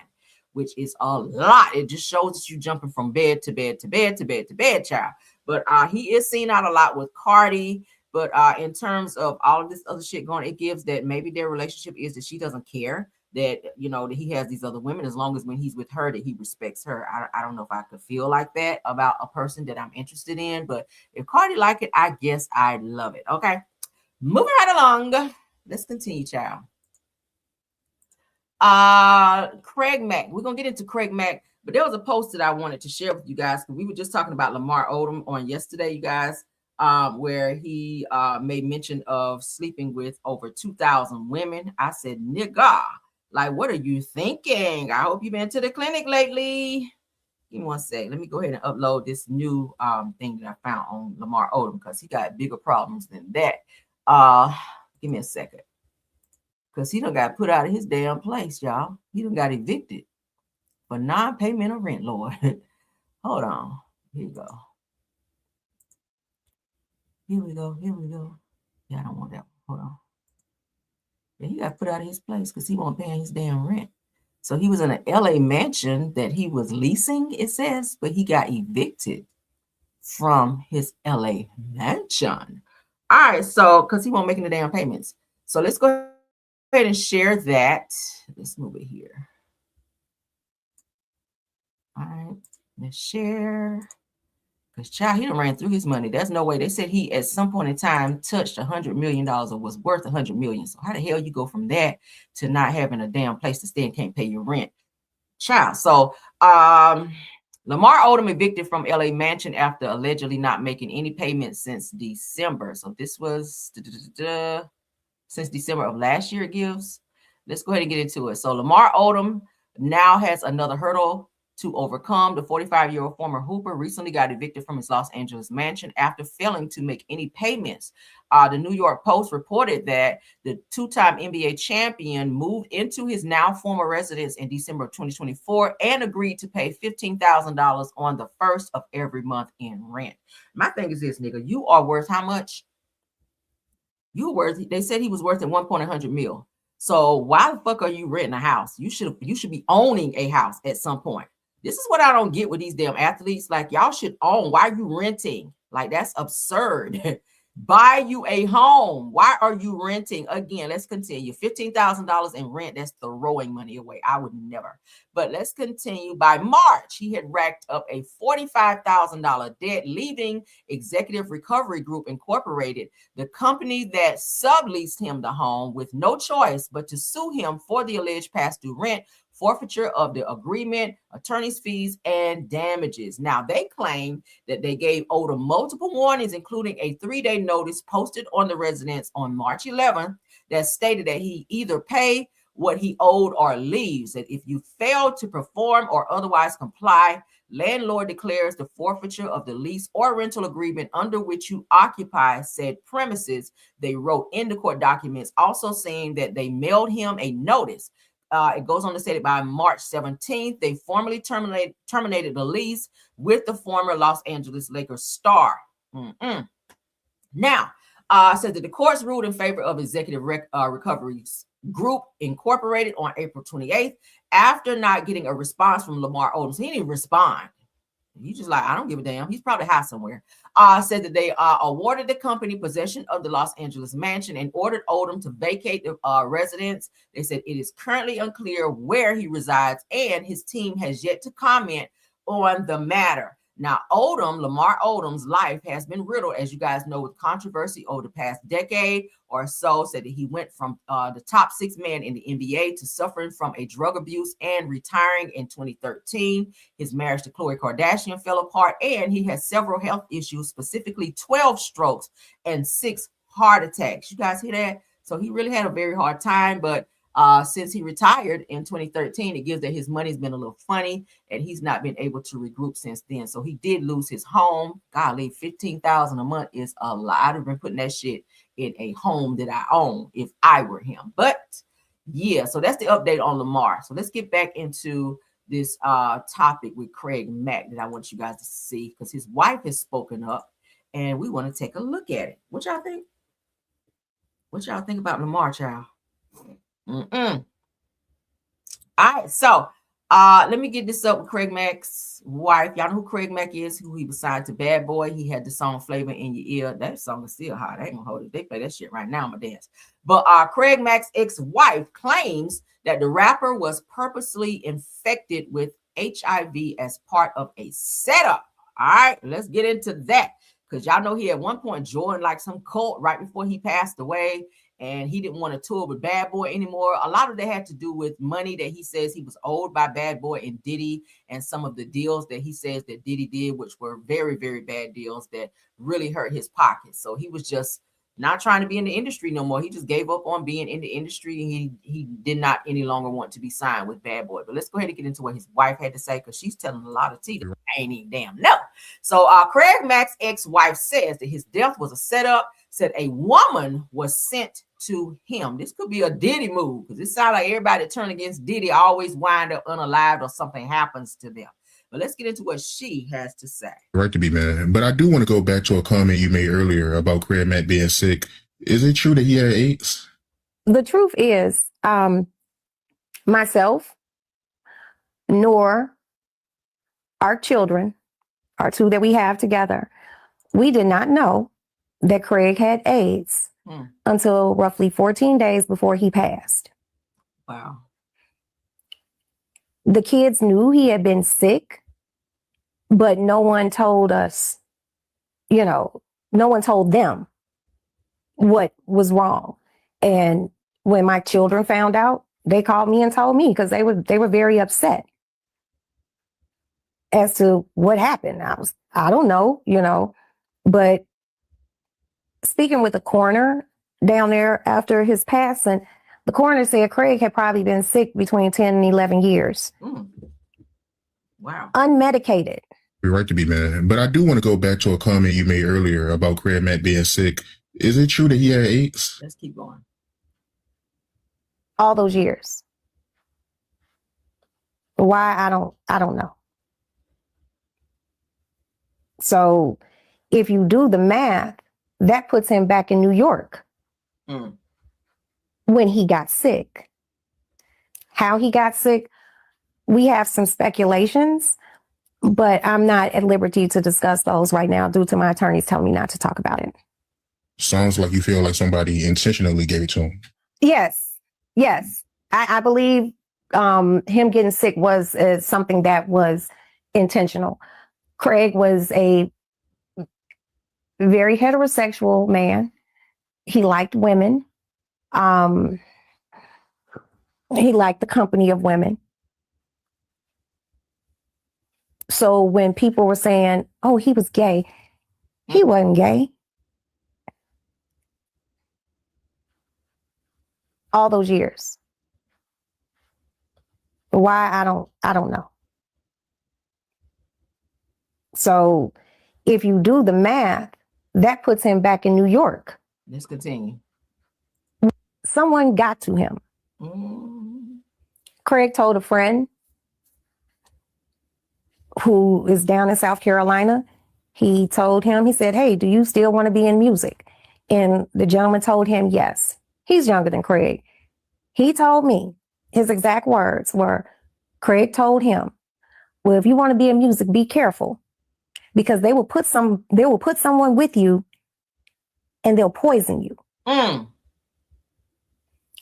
which is a lot. It just shows that you jumping from bed to bed to bed to bed to bed, child. But he is seen out a lot with Cardi. But in terms of all of this other shit going, it gives that maybe their relationship is that she doesn't care that, that he has these other women, as long as when he's with her that he respects her. I don't know if I could feel like that about a person that I'm interested in, but if Cardi like it, I guess I love it. Okay, moving right along. Let's continue, child. Craig Mack. We're gonna get into Craig Mack, but there was a post that I wanted to share with you guys because we were just talking about Lamar Odom on yesterday, you guys. Where he made mention of sleeping with over 2,000 women. I said, nigga, like, what are you thinking? I hope you've been to the clinic lately. Give me 1 sec. Let me go ahead and upload this new thing that I found on Lamar Odom because he got bigger problems than that. Give me a second. Because he done got put out of his damn place, y'all. He done got evicted for non-payment of rent, Lord. Hold on. Here you go. Here we go. Yeah, I don't want that one. Hold on. Yeah, he got put out of his place because he wasn't paying his damn rent. So he was in an LA mansion that he was leasing, it says, but he got evicted from his LA mansion. All right, so because he wasn't making the damn payments. So let's go ahead and share that. Let's move it here. All right, let's share. Because child, he done ran through his money. There's no way. They said he at some point in time touched $100 million or was worth $100 million. So how the hell you go from that to not having a damn place to stay and can't pay your rent? Child. So Lamar Odom evicted from LA mansion after allegedly not making any payments since December. So this was since December of last year, it gives. Let's go ahead and get into it. So Lamar Odom now has another hurdle to overcome. The 45-year-old former Hooper recently got evicted from his Los Angeles mansion after failing to make any payments. The New York Post reported that the two-time NBA champion moved into his now former residence in December of 2024 and agreed to pay $15,000 on the first of every month in rent. My thing is this, nigga, you are worth how much? You worth, they said he was worth at one point $100 million. So why the fuck are you renting a house? You should be owning a house at some point. This is what I don't get with these damn athletes. Like, y'all should own. Why are you renting? Like, that's absurd. Buy you a home. Why are you renting? Again, let's continue. $15,000 in rent, that's throwing money away. I would never. But let's continue. By March, he had racked up a $45,000 debt, leaving Executive Recovery Group Incorporated, the company that subleased him the home, with no choice but to sue him for the alleged past due rent, forfeiture of the agreement, attorney's fees, and damages. Now, they claim that they gave Odom multiple warnings, including a 3-day notice posted on the residence on March 11th that stated that he either pay what he owed or leaves. That if you fail to perform or otherwise comply, landlord declares the forfeiture of the lease or rental agreement under which you occupy said premises. They wrote in the court documents, also saying that they mailed him a notice. It goes on to say that by March 17th, they formally terminated the lease with the former Los Angeles Lakers star. Now, says that the courts ruled in favor of Executive Recovery Group Incorporated on April 28th after not getting a response from Lamar Odom. So he didn't respond. He's just like, I don't give a damn. He's probably high somewhere. Said that they awarded the company possession of the Los Angeles mansion and ordered Odom to vacate the residence. They said it is currently unclear where he resides, and his team has yet to comment on the matter. Now, Lamar Odom's life has been riddled, as you guys know, with controversy over the past decade or so. Said that he went from the top 6 man in the NBA to suffering from a drug abuse and retiring in 2013. His marriage to Khloe Kardashian fell apart, and he has several health issues, specifically 12 strokes and 6 heart attacks. You guys hear that? So he really had a very hard time, but since he retired in 2013, it gives that his money's been a little funny and he's not been able to regroup since then. So he did lose his home. Golly, $15,000 a month is a lot. I'd have been putting that shit in a home that I own if I were him. But yeah, so that's the update on Lamar. So let's get back into this topic with Craig Mack that I want you guys to see, because his wife has spoken up and we want to take a look at it. What y'all think? What y'all think about Lamar, child? All right, so let me get this up with Craig Mack's wife. Y'all know who Craig Mack is, who he was signed to Bad Boy. He had the song Flavor in Your Ear. That song is still hot. I ain't gonna hold it. They play that shit right now on my dance. But Craig Mack's ex-wife claims that the rapper was purposely infected with HIV as part of a setup. All right, let's get into that, because y'all know he at one point joined like some cult right before he passed away, and he didn't want to tour with Bad Boy anymore. A lot of that had to do with money that he says he was owed by Bad Boy and Diddy, and some of the deals that he says that Diddy did, which were very, very bad deals that really hurt his pockets. So he was just not trying to be in the industry no more. He just gave up on being in the industry, and he did not any longer want to be signed with Bad Boy. But let's go ahead and get into what his wife had to say, because she's telling a lot of tea that I ain't even damn know. So Craig Mack's ex-wife says that his death was a setup, said a woman was sent to him. This could be a Diddy move, because it sounds like everybody that turned against Diddy always wind up unalived or something happens to them. But let's get into what she has to say. Right to be mad. But I do want to go back to a comment you made earlier about Craig Mack being sick. Is it true that he had AIDS? The truth is, myself, nor our children, our 2 that we have together, we did not know that Craig had AIDS until roughly 14 days before he passed. Wow. The kids knew he had been sick but no one told us, no one told them what was wrong. And when my children found out, they called me and told me because they were very upset as to what happened. I don't know, but speaking with the coroner down there after his passing, the coroner said Craig had probably been sick between 10 and 11 years. Wow. Unmedicated. You're right to be mad. But I do want to go back to a comment you made earlier about Craig Mack being sick. Is it true that he had AIDS? Let's keep going. All those years. Why? I don't know. So if you do the math, that puts him back in New York when he got sick. How he got sick, we have some speculations, but I'm not at liberty to discuss those right now due to my attorneys telling me not to talk about it. Sounds like you feel like somebody intentionally gave it to him. Yes. I believe him getting sick was something that was intentional. Craig was a very heterosexual man. He liked women. He liked the company of women. So when people were saying, oh, he was gay, he wasn't gay. All those years. Why? I don't know. So if you do the math, that puts him back in New York. Let's continue. Someone got to him. Craig told a friend who is down in South Carolina. He told him, he said, hey, do you still want to be in music? And the gentleman told him, yes. He's younger than Craig. He told me, his exact words were, Craig told him, well, if you want to be in music, be careful, because they will put someone with you and they'll poison you.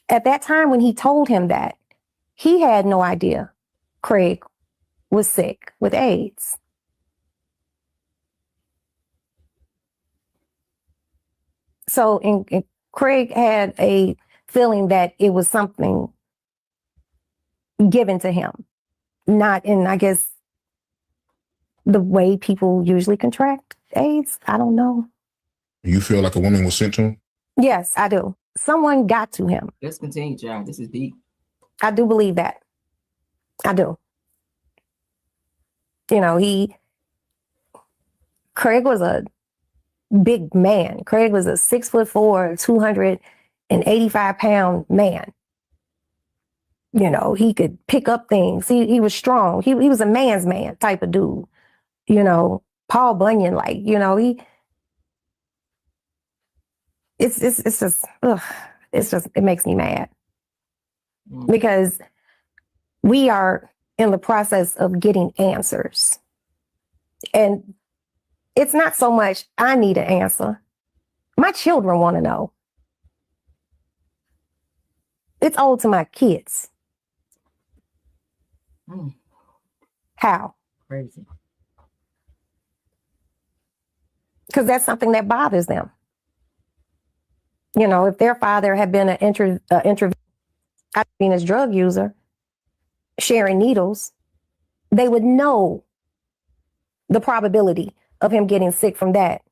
At that time, when he told him that, he had no idea Craig was sick with AIDS. So and Craig had a feeling that it was something given to him, not in, I guess, the way people usually contract AIDS. I don't know. You feel like a woman was sent to him? Yes, I do. Someone got to him. Let's continue, John. This is deep. I do believe that. I do. Craig was a big man. Craig was a 6'4", 285-pound man. He could pick up things. He was strong. He was a man's man type of dude. Paul Bunyan, it's just it makes me mad because we are in the process of getting answers. And it's not so much I need an answer. My children want to know. It's owed to my kids. How? Crazy. Because that's something that bothers them. If their father had been an intravenous drug user, sharing needles, they would know the probability of him getting sick from that.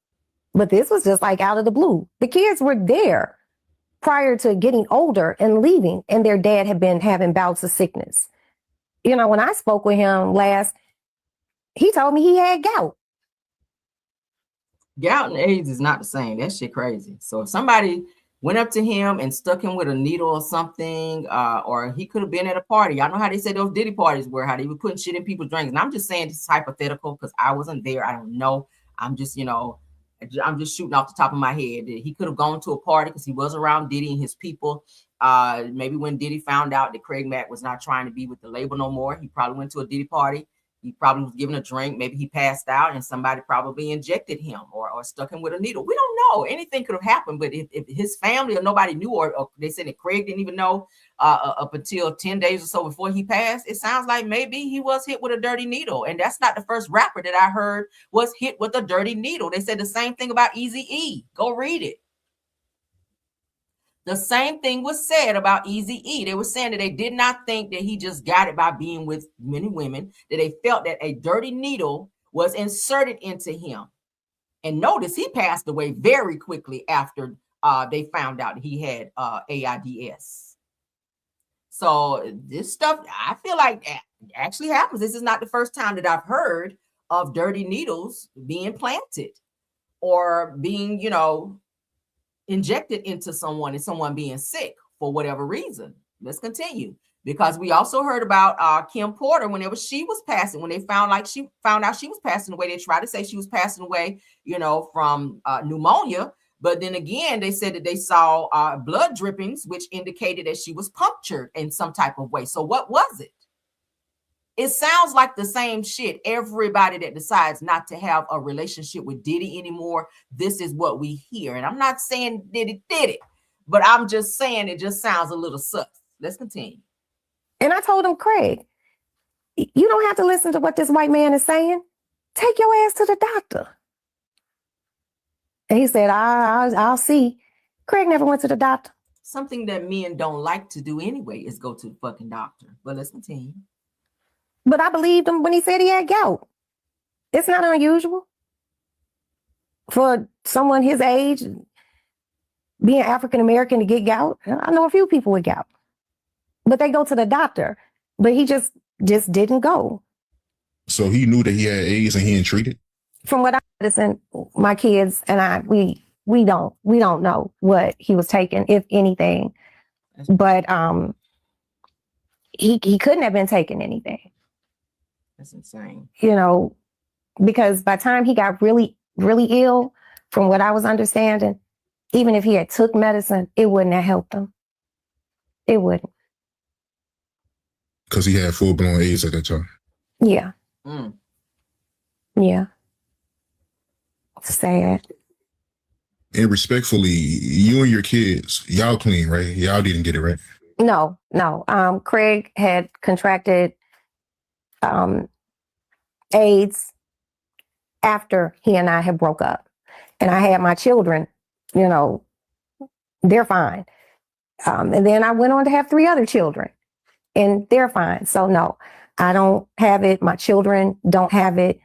But this was just like out of the blue. The kids were there prior to getting older and leaving, and their dad had been having bouts of sickness. When I spoke with him last, he told me he had gout. Gout and AIDS is not the same. That shit crazy. So if somebody went up to him and stuck him with a needle or something, or he could have been at a party. Y'all know how they say those Diddy parties were, how they were putting shit in people's drinks. And I'm just saying this is hypothetical because I wasn't there. I don't know. I'm just shooting off the top of my head. He could have gone to a party because he was around Diddy and his people. Maybe when Diddy found out that Craig Mack was not trying to be with the label no more, he probably went to a Diddy party He probably was given a drink. Maybe he passed out and somebody probably injected him or stuck him with a needle. We don't know. Anything could have happened. But if his family or nobody knew, or they said that Craig didn't even know up until 10 days or so before he passed, it sounds like maybe he was hit with a dirty needle. And that's not the first rapper that I heard was hit with a dirty needle. They said the same thing about Eazy-E. Go read it. The same thing was said about Eazy-E. They were saying that they did not think that he just got it by being with many women, that they felt that a dirty needle was inserted into him. And notice he passed away very quickly after they found out he had AIDS. So this stuff, I feel like actually happens. This is not the first time that I've heard of dirty needles being planted or being, injected into someone and someone being sick for whatever reason. Let's continue, because we also heard about Kim Porter when she was passing, when they found out she was passing away. They tried to say she was passing away, from pneumonia, but then again they said that they saw blood drippings, which indicated that she was punctured in some type of way. So what was it? It sounds like the same shit. Everybody that decides not to have a relationship with Diddy anymore, this is what we hear. And I'm not saying Diddy did it, but I'm just saying it just sounds a little sus. Let's continue. And I told him, Craig, you don't have to listen to what this white man is saying. Take your ass to the doctor. And he said, I'll see. Craig never went to the doctor. Something that men don't like to do anyway is go to the fucking doctor. But let's continue. But I believed him when he said he had gout. It's not unusual for someone his age, being African-American, to get gout. I know a few people with gout, but they go to the doctor, but he just didn't go. So he knew that he had AIDS and he didn't treat it? From what I understand, my kids and I, we don't know what he was taking, if anything, but he couldn't have been taking anything. That's insane. Because by the time he got really, really ill, from what I was understanding, even if he had took medicine, it wouldn't have helped him. It wouldn't. Because he had full-blown AIDS at that time? Yeah. Mm. Yeah. Sad. And respectfully, you and your kids, y'all clean, right? Y'all didn't get it, right? No. Craig had contracted AIDS after he and I had broke up. And I had my children, they're fine. And then I went on to have 3 other children, and they're fine. So no, I don't have it. My children don't have it.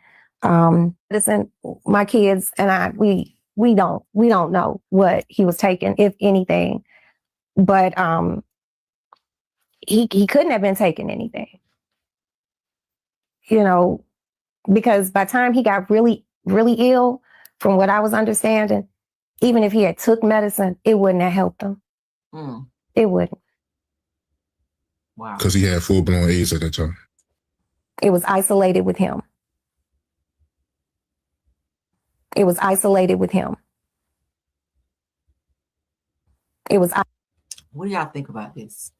Listen, my kids and I, we don't know what he was taking, if anything, but he couldn't have been taking anything. Because by the time he got really, really ill, from what I was understanding, even if he had took medicine, it wouldn't have helped him. Mm. It wouldn't. Wow. Because he had full-blown AIDS at that time? It was isolated with him. What do y'all think about this?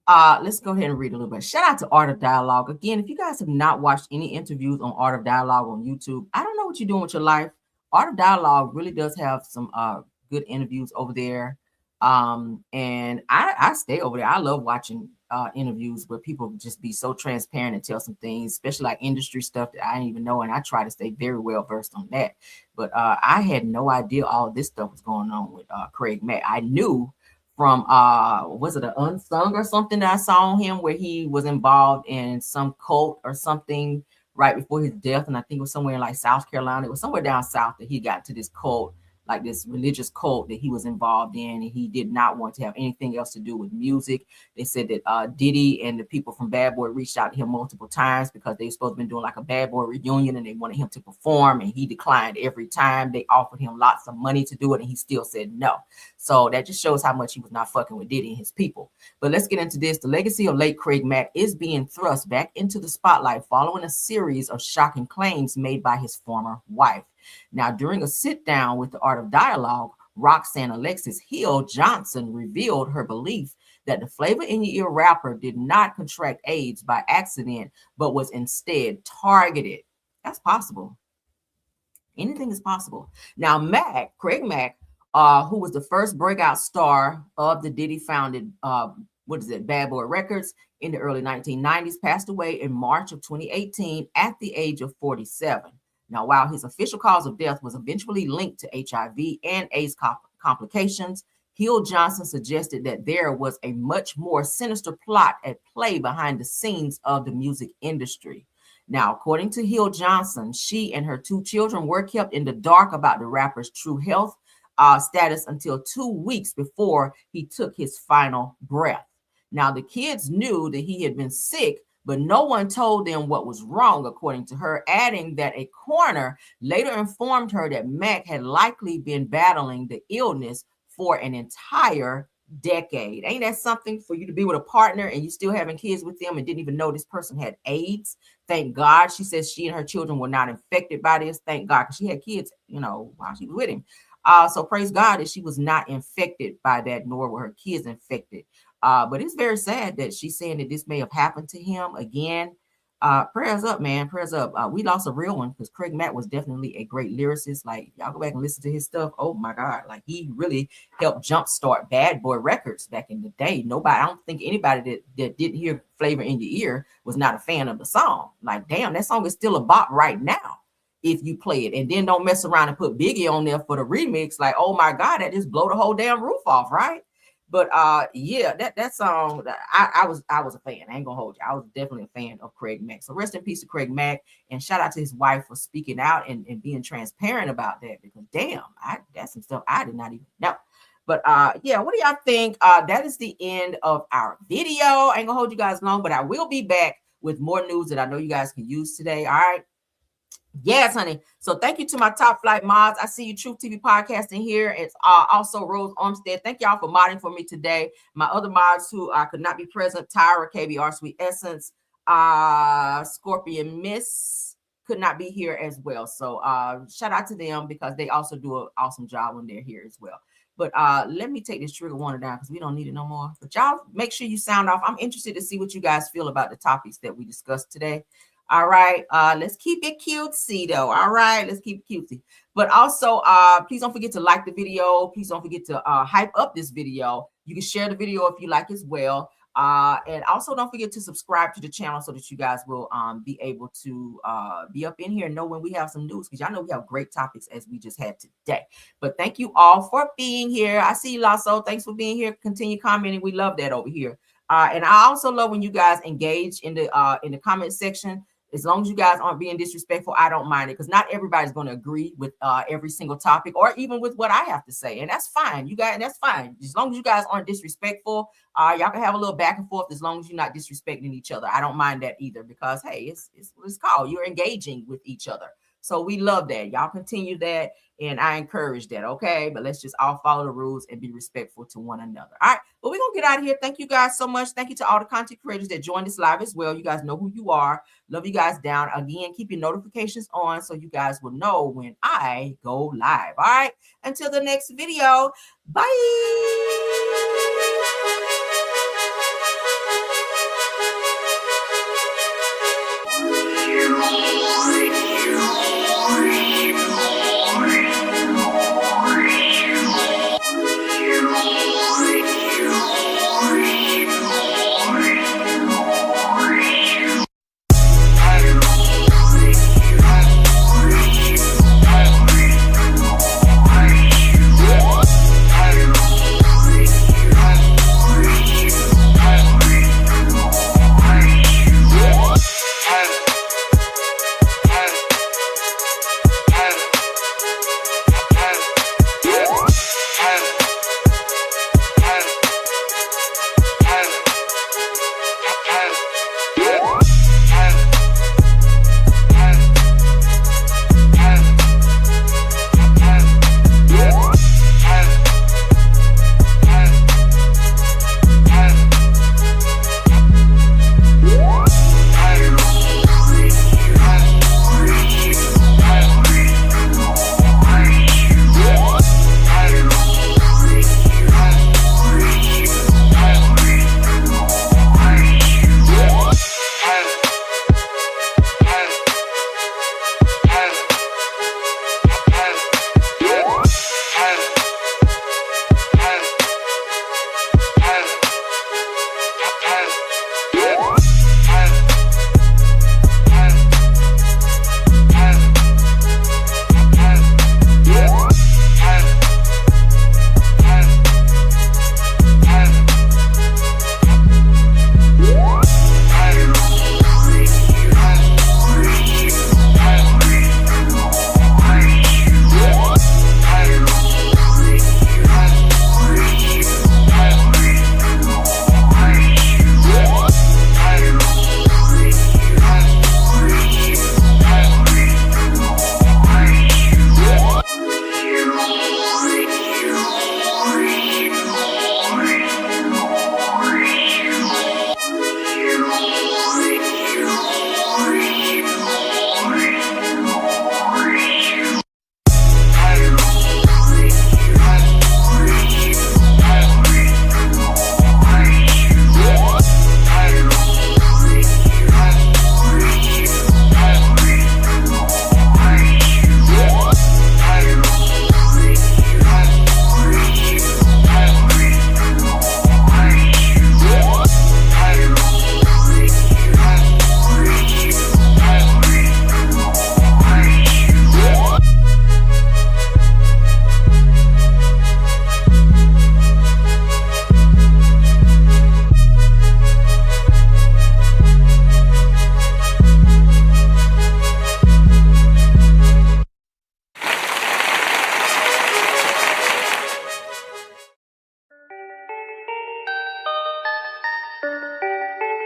Let's go ahead and read a little bit. Shout out to Art of Dialogue. Again, if you guys have not watched any interviews on Art of Dialogue on YouTube, I don't know what you're doing with your life. Art of Dialogue really does have some good interviews over there. And I stay over there. I love watching interviews where people just be so transparent and tell some things, especially like industry stuff that I didn't even know. And I try to stay very well versed on that. But I had no idea all this stuff was going on with Craig Mack. I knew from was it an Unsung or something that I saw on him where he was involved in some cult or something right before his death. And I think it was somewhere in like South Carolina. It was somewhere down south that he got to this cult, like this religious cult that he was involved in, and he did not want to have anything else to do with music. They said that Diddy and the people from Bad Boy reached out to him multiple times because they were supposed to be doing like a Bad Boy reunion, and they wanted him to perform, and he declined every time. They offered him lots of money to do it, and he still said no. So that just shows how much he was not fucking with Diddy and his people. But let's get into this. The legacy of late Craig Mack is being thrust back into the spotlight following a series of shocking claims made by his former wife. Now, during a sit down with the Art of Dialogue, Roxanne Alexis Hill Johnson revealed her belief that the Flavor in Your Ear rapper did not contract AIDS by accident, but was instead targeted. That's possible. Anything is possible. Now, Craig Mack, who was the first breakout star of the Diddy founded, Bad Boy Records in the early 1990s, passed away in March of 2018 at the age of 47. Now, while his official cause of death was eventually linked to HIV and AIDS complications, Hill Johnson suggested that there was a much more sinister plot at play behind the scenes of the music industry. Now, according to Hill Johnson, she and her 2 children were kept in the dark about the rapper's true health status until 2 weeks before he took his final breath. Now, the kids knew that he had been sick, but no one told them what was wrong, according to her, adding that a coroner later informed her that Mac had likely been battling the illness for an entire decade. Ain't that something for you to be with a partner and you still having kids with them and didn't even know this person had AIDS? Thank God. She says she and her children were not infected by this. Thank God, because she had kids, while she was with him. So praise God that she was not infected by that, nor were her kids infected. But it's very sad that she's saying that this may have happened to him again. Prayers up, man. Prayers up. We lost a real one because Craig Mack was definitely a great lyricist. Like, y'all go back and listen to his stuff. Oh my God. Like, he really helped jumpstart Bad Boy Records back in the day. I don't think anybody that didn't hear Flavor in Your Ear was not a fan of the song. Like, damn, that song is still a bop right now if you play it. And then don't mess around and put Biggie on there for the remix. Like, oh my God, that just blow the whole damn roof off, right? But yeah, that song, I was a fan. I ain't gonna hold you. I was definitely a fan of Craig Mack. So rest in peace to Craig Mack, and shout out to his wife for speaking out and being transparent about that, because damn, that's some stuff I did not even know. But yeah, what do y'all think? That is the end of our video. I ain't gonna hold you guys long, but I will be back with more news that I know you guys can use today. All right. Yes, honey. So thank you to my top flight mods. I see you, Truth TV Podcasting here. It's also Rose Olmstead. Thank y'all for modding for me today. My other mods who could not be present: Tyra, KBR, Sweet Essence, Scorpion Miss could not be here as well. So shout out to them because they also do an awesome job when they're here as well. But let me take this trigger warning down because we don't need it no more. But y'all make sure you sound off. I'm interested to see what you guys feel about the topics that we discussed today. All right, let's keep it cutesy though. All right, let's keep it cutesy. But also, please don't forget to like the video. Please don't forget to hype up this video. You can share the video if you like as well. And also don't forget to subscribe to the channel so that you guys will be able to be up in here and know when we have some news, because y'all know we have great topics as we just had today. But thank you all for being here. I see you, Lasso. Thanks for being here. Continue commenting. We love that over here. And I also love when you guys engage in the comment section. As long as you guys aren't being disrespectful, I don't mind it, because not everybody's going to agree with every single topic or even with what I have to say. And that's fine. You guys, that's fine. As long as you guys aren't disrespectful, y'all can have a little back and forth as long as you're not disrespecting each other. I don't mind that either, because, hey, it's what it's called. You're engaging with each other. So we love that. Y'all continue that, and I encourage that, okay? But let's just all follow the rules and be respectful to one another. All right, but we're going to get out of here. Thank you guys so much. Thank you to all the content creators that joined this live as well. You guys know who you are. Love you guys down. Again, keep your notifications on so you guys will know when I go live. All right, until the next video. Bye.